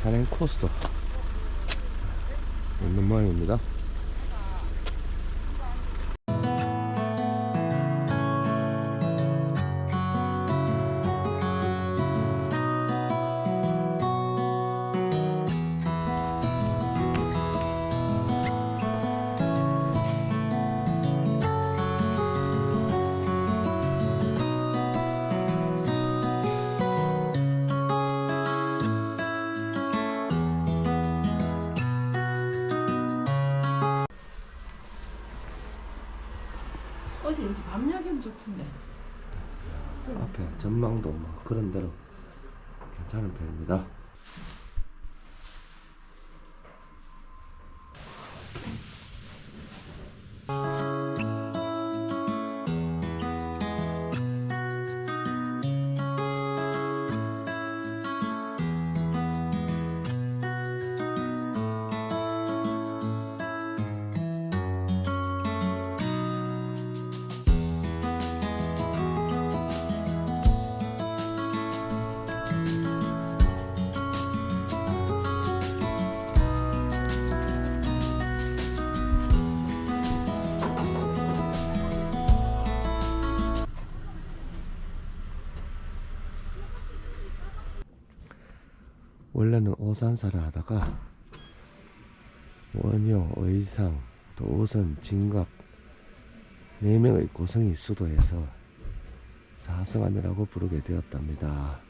산행 코스도 있는 모양입니다. 어제 이렇게 밤 야경 좋던데. 앞에 전망도 뭐 그런 대로 괜찮은 편입니다. 원래는 오산사를 하다가 원효, 의상, 또 오선, 진갑 4명의 고성이 수도해서 사성암이라고 부르게 되었답니다.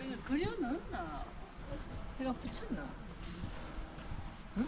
이걸 그려 넣었나? 내가 붙였나? 응?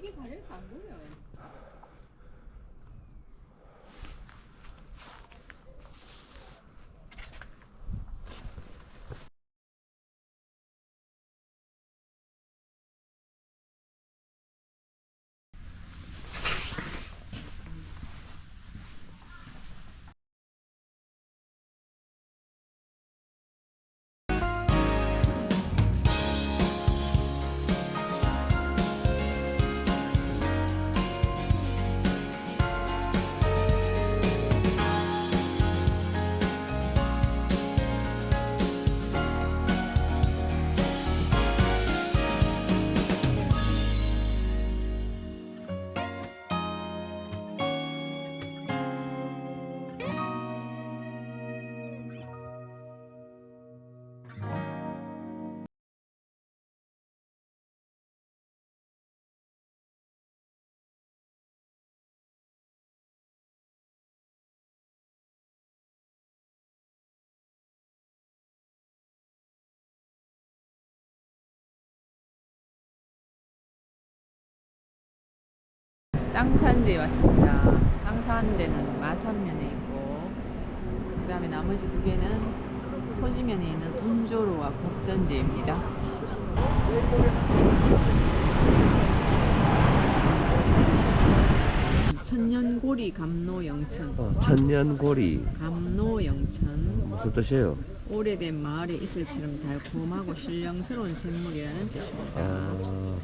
이게 가려서 안 보여. 쌍산제에 왔습니다. 쌍산제는 마산면에 있고, 그 다음에 나머지 두 개는 토지면에 있는 운조로와 곡전제입니다. 천년고리 감로 영천. 천년고리 감로 영천. 무슨 뜻이에요? 오래된 마을에 이슬처럼 달콤하고 신령스러운 샘물이라는 뜻입니다. 아,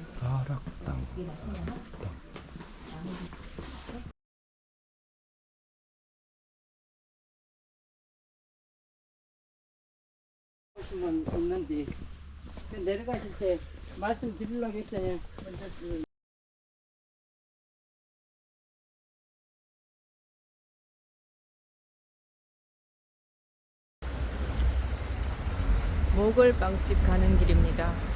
사락당. 분 있는데 그 내려가실 때 말씀드리려고 했더니 먼저 모글빵집 가는 길입니다.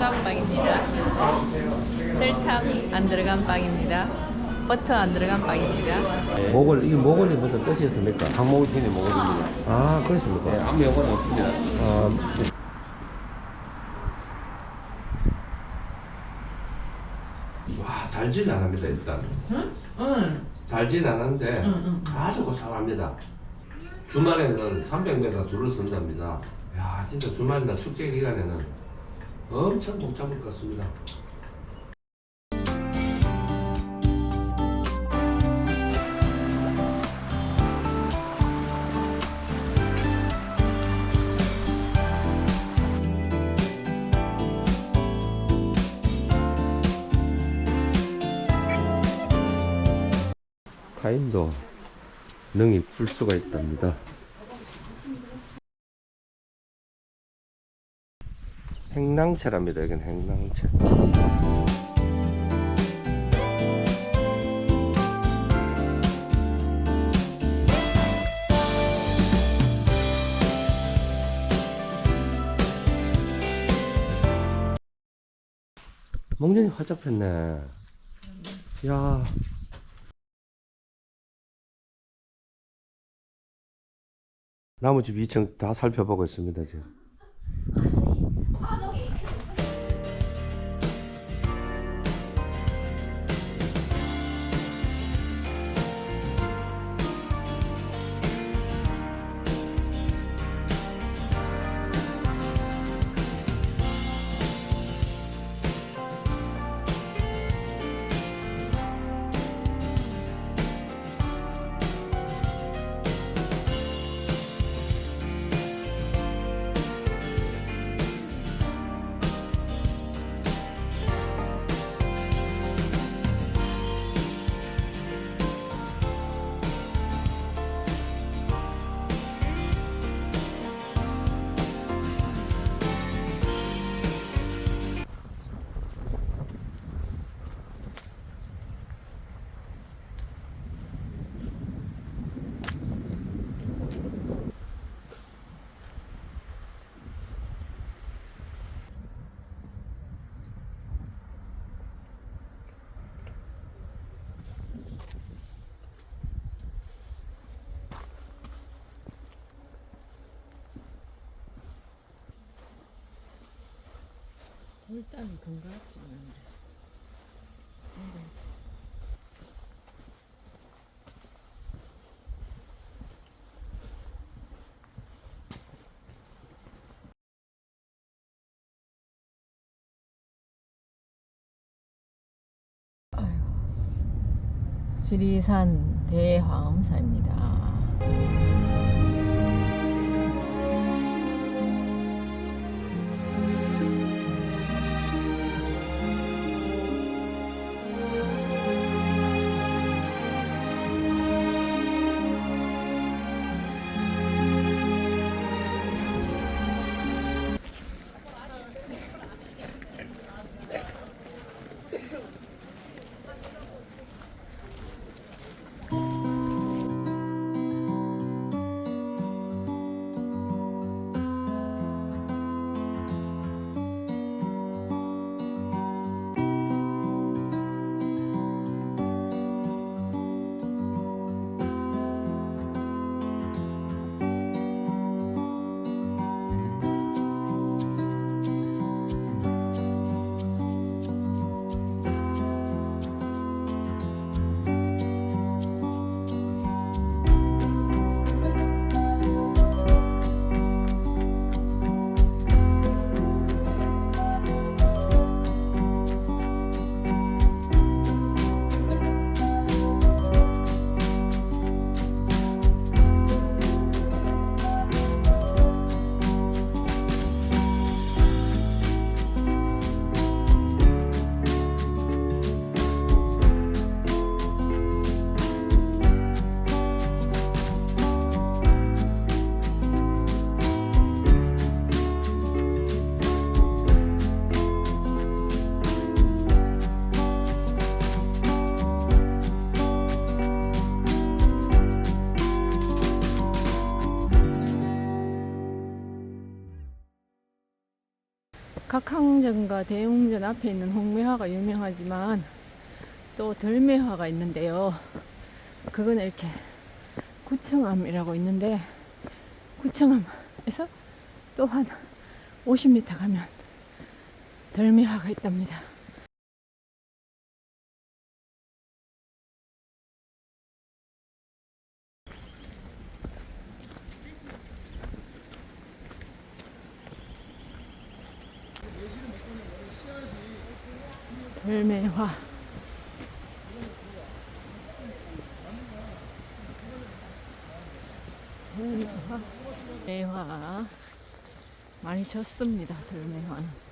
건강빵입니다. 설탕 안 들어간 빵입니다. 버터 안 들어간 빵입니다. 목을, 이 목을이 무슨 뜻이 있습니까? 항목을 피는 목걸입니다. 아, 그렇습니까? 네, 아무 연관 없습니다. 와, 달진 않습니다, 일단. 응. 달진 않은데 응. 아주 고소합니다. 주말에는 300m 줄을 선답니다. 야, 진짜 주말이나 축제 기간에는 엄청 복잡할 것 같습니다. 타임도 능히 풀 수가 있답니다. 행랑채랍니다. 여기는 행랑채. 멍전이 활짝 폈네. 야. 나무집 2층 다 살펴보고 있습니다, 지금. 일단 건강하지 않은데. 지리산 대화엄사입니다. 각항전과 대웅전 앞에 있는 홍매화가 유명하지만 또 덜매화가 있는데요. 그거는 이렇게 구청암이라고 있는데 구청암에서 또 한 50m 가면 덜매화가 있답니다. 덜매화 매화 많이 졌습니다. 덜매화는